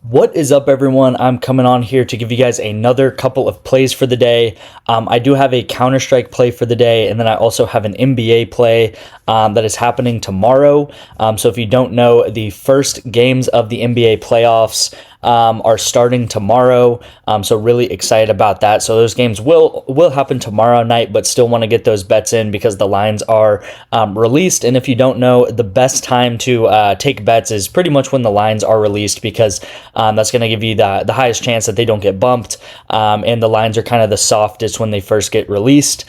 What is up, everyone? I'm coming on here to give you guys another couple of plays for the day. I do have a Counter-Strike play for the day, and then I also have an NBA play that is happening tomorrow. So if you don't know, the first games of the NBA playoffs are starting tomorrow. So really excited about that. So those games will happen tomorrow night, but still want to get those bets in because the lines are released. And if you don't know, the best time to take bets is pretty much when the lines are released, because that's going to give you the highest chance that they don't get bumped. And the lines are kind of the softest when they first get released,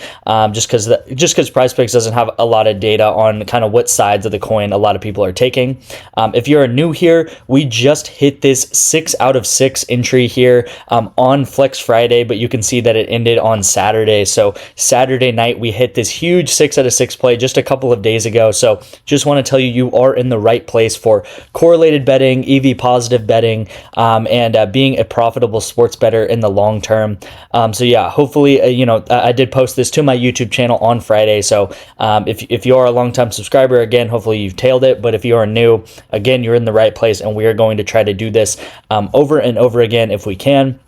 just because Prizepicks doesn't have a lot of data on kind of what sides of the coin a lot of people are taking. If you're new here, we just hit this 6 out of 6 entry here on Flex Friday, but you can see that it ended on Saturday. So Saturday night, we hit this huge 6 out of 6 play just a couple of days ago. So just want to tell you, you are in the right place for correlated betting, EV positive betting, and being a profitable sports bettor in the long term. So yeah, hopefully, I did post this to my YouTube channel on Friday. So if you are a longtime subscriber, again, hopefully you've tailed it. But if you are new, again, you're in the right place, and we are going to try to do this over and over again if we can.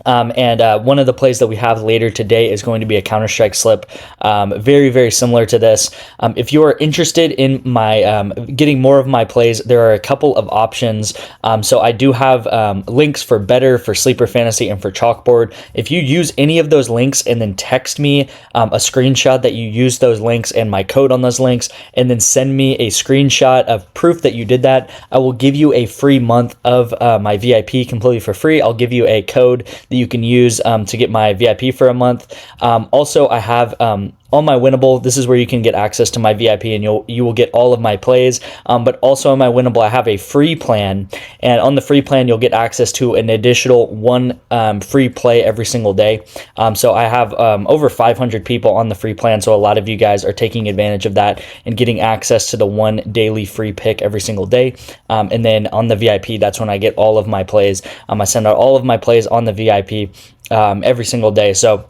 One of the plays that we have later today is going to be a Counter-Strike slip, very, very similar to this. If you are interested in my getting more of my plays, there are a couple of options. So I do have links for Better, for Sleeper Fantasy, and for Chalkboard. If you use any of those links and then text me a screenshot that you used those links and my code on those links, and then send me a screenshot of proof that you did that, I will give you a free month of my VIP completely for free. I'll give you a code that you can use to get my VIP for a month. Also, I have on my Winnable, this is where you can get access to my VIP, and you will get all of my plays. But also on my Winnable, I have a free plan, and on the free plan, you'll get access to an additional one free play every single day. So I have over 500 people on the free plan, so a lot of you guys are taking advantage of that and getting access to the one daily free pick every single day. And then on the VIP, that's when I get all of my plays. I send out all of my plays on the VIP every single day. So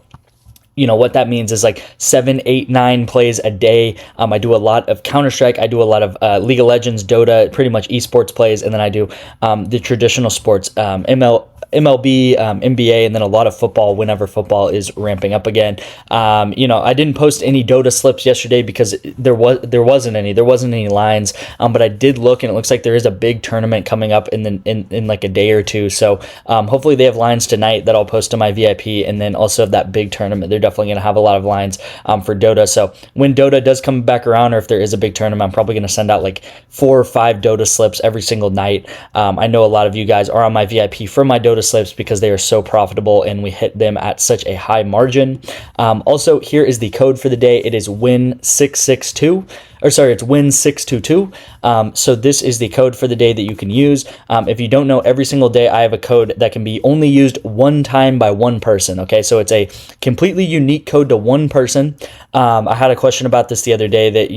what that means is like 7, 8, 9 plays a day. I do a lot of Counter-Strike. I do a lot of League of Legends, Dota, pretty much esports plays. And then I do the traditional sports, MLB, NBA, and then a lot of football whenever football is ramping up again. I didn't post any Dota slips yesterday because there wasn't any lines. But I did look, and it looks like there is a big tournament coming up in like a day or two. So hopefully they have lines tonight that I'll post to my VIP, and then also that big tournament. They're definitely going to have a lot of lines for Dota. So when Dota does come back around, or if there is a big tournament, I'm probably going to send out like 4 or 5 Dota slips every single night. I know a lot of you guys are on my VIP for my Dota slips because they are so profitable and we hit them at such a high margin. Also, here is the code for the day. It is WIN662. It's WIN622. So this is the code for the day that you can use. If you don't know, every single day I have a code that can be only used one time by one person. Okay, so it's a completely unique code to one person. I had a question about this the other day that,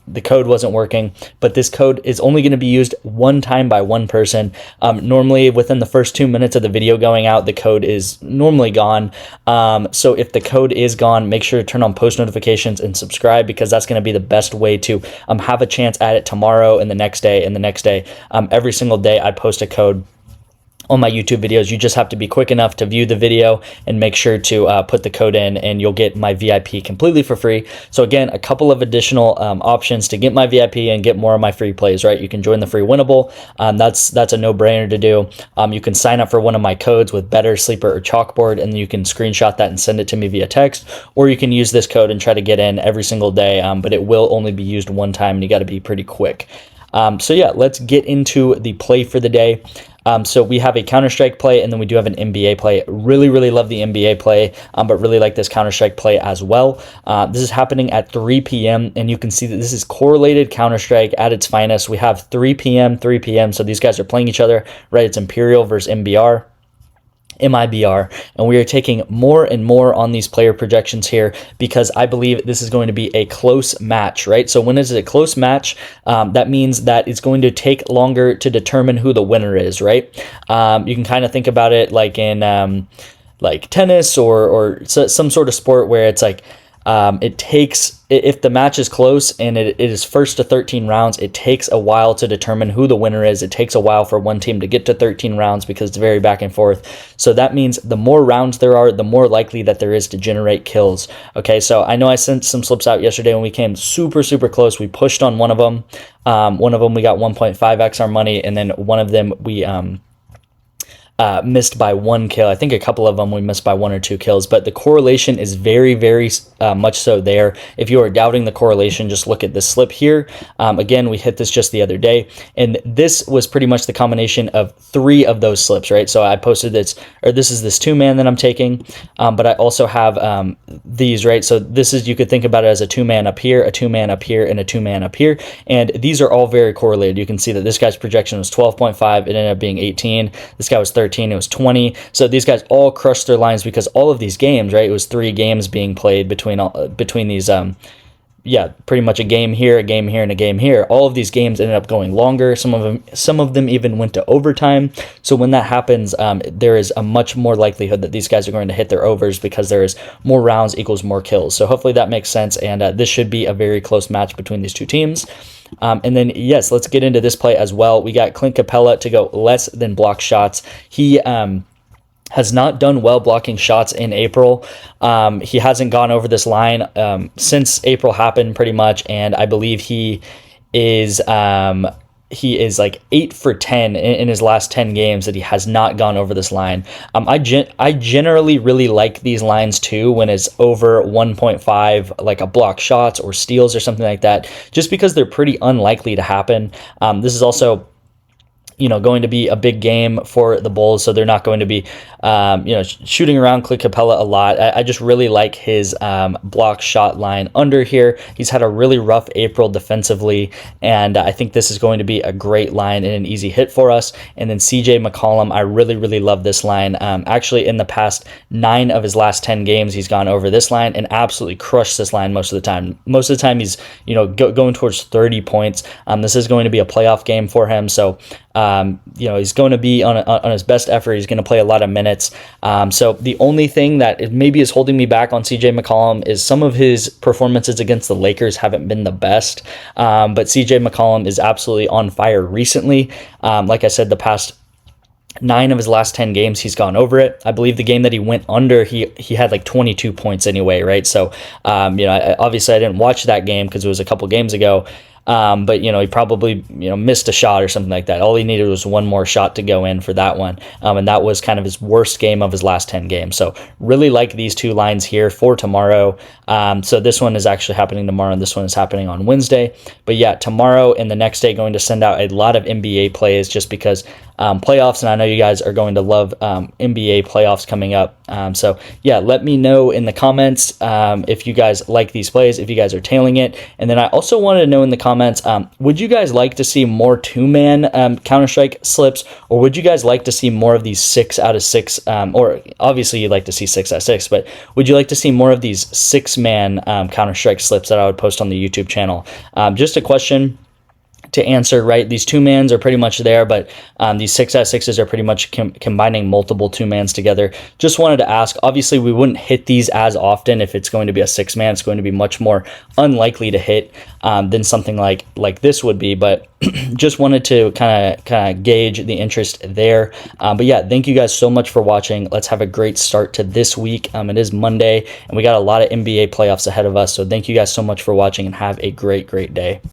the code wasn't working, but this code is only going to be used one time by one person. Normally within the first 2 minutes of the video going out, the code is normally gone. So if the code is gone, make sure to turn on post notifications and subscribe, because that's going to be the best way to have a chance at it tomorrow and the next day and the next day. Every single day I post a code on my YouTube videos. You just have to be quick enough to view the video and make sure to put the code in, and you'll get my VIP completely for free. So again, a couple of additional options to get my VIP and get more of my free plays, right? You can join the free Winnable. That's a no-brainer to do. You can sign up for one of my codes with Better, Sleeper, or Chalkboard, and you can screenshot that and send it to me via text, or you can use this code and try to get in every single day, but it will only be used one time, and you got to be pretty quick. So yeah, let's get into the play for the day. So we have a Counter-Strike play, and then we do have an NBA play. Really, really love the NBA play, but really like this Counter-Strike play as well. This is happening at 3 p.m., and you can see that this is correlated Counter-Strike at its finest. We have 3 p.m., so these guys are playing each other, right? It's Imperial versus MIBR, and we are taking more and more on these player projections here because I believe this is going to be a close match, right? So when it's a close match, that means that it's going to take longer to determine who the winner is, right? You can kind of think about it like in like tennis or some sort of sport where it's like It takes, if the match is close and it is first to 13 rounds, it takes a while to determine who the winner is. It takes a while for one team to get to 13 rounds because it's very back and forth. So that means the more rounds there are, the more likely that there is to generate kills. Okay, so I know I sent some slips out yesterday when we came super, super close. We pushed on one of them. One of them we got 1.5x our money, and then one of them we missed by 1 kill. I think a couple of them we missed by 1 or 2 kills, but the correlation is very, very much so there. If you are doubting the correlation, just look at this slip here. Again, we hit this just the other day, and this was pretty much the combination of 3 of those slips, right? So I posted this, or this is this 2-man that I'm taking, but I also have these, right? So this is, you could think about it as a 2-man up here, a 2-man up here, and a 2-man up here, and these are all very correlated. You can see that this guy's projection was 12.5, it ended up being 18. This guy was 13. It was 20. So these guys all crushed their lines because all of these games, right? It was 3 games being played between these yeah, pretty much a game here, a game here, and a game here. All of these games ended up going longer. Some of them even went to overtime. So when that happens, there is a much more likelihood that these guys are going to hit their overs because there is more rounds equals more kills. So hopefully that makes sense, and this should be a very close match between these two teams. And then, yes, let's get into this play as well. We got Clint Capella to go less than block shots. He has not done well blocking shots in April. He hasn't gone over this line since April happened pretty much, and I believe he is like 8 for 10 in his last 10 games that he has not gone over this line. I generally really like these lines too when it's over 1.5, like a block shots or steals or something like that, just because they're pretty unlikely to happen. This is also, you know, going to be a big game for the Bulls, so they're not going to be, you know, shooting around Clint Capella a lot. I just really like his block shot line under here. He's had a really rough April defensively, and I think this is going to be a great line and an easy hit for us. And then CJ McCollum, I really, really love this line. Actually, in the past 9 of his last 10 games, he's gone over this line and absolutely crushed this line most of the time. Most of the time, he's, you know, going towards 30 points. This is going to be a playoff game for him, so you know, he's going to be on his best effort. He's going to play a lot of minutes. So the only thing that maybe is holding me back on CJ McCollum is some of his performances against the Lakers haven't been the best. But CJ McCollum is absolutely on fire recently. Like I said, the past 9 of his last 10 games, he's gone over it. I believe the game that he went under, he had like 22 points anyway, right? So, you know, obviously I didn't watch that game because it was a couple games ago. But, you know, he probably, you know, missed a shot or something like that. All he needed was one more shot to go in for that one. And that was kind of his worst game of his last 10 games. So really like these 2 lines here for tomorrow. So this one is actually happening tomorrow, and this one is happening on Wednesday. But yeah, tomorrow and the next day, going to send out a lot of NBA plays just because playoffs, and I know you guys are going to love NBA playoffs coming up. So yeah, let me know in the comments if you guys like these plays, if you guys are tailing it. And then I also wanted to know in the comments, would you guys like to see more 2-man Counter-Strike slips, or would you guys like to see more of these 6 out of 6, or obviously you'd like to see 6 out of 6, but would you like to see more of these 6-man Counter-Strike slips that I would post on the YouTube channel? Just a question to answer, right? These 2-mans are pretty much there, but these 6 out of 6s are pretty much combining multiple 2-mans together. Just wanted to ask, obviously we wouldn't hit these as often if it's going to be a 6-man. It's going to be much more unlikely to hit than something like this would be, but just wanted to kind of gauge the interest there. But yeah, thank you guys so much for watching. Let's have a great start to this week. It is Monday, and we got a lot of NBA playoffs ahead of us, so thank you guys so much for watching, and have a great day.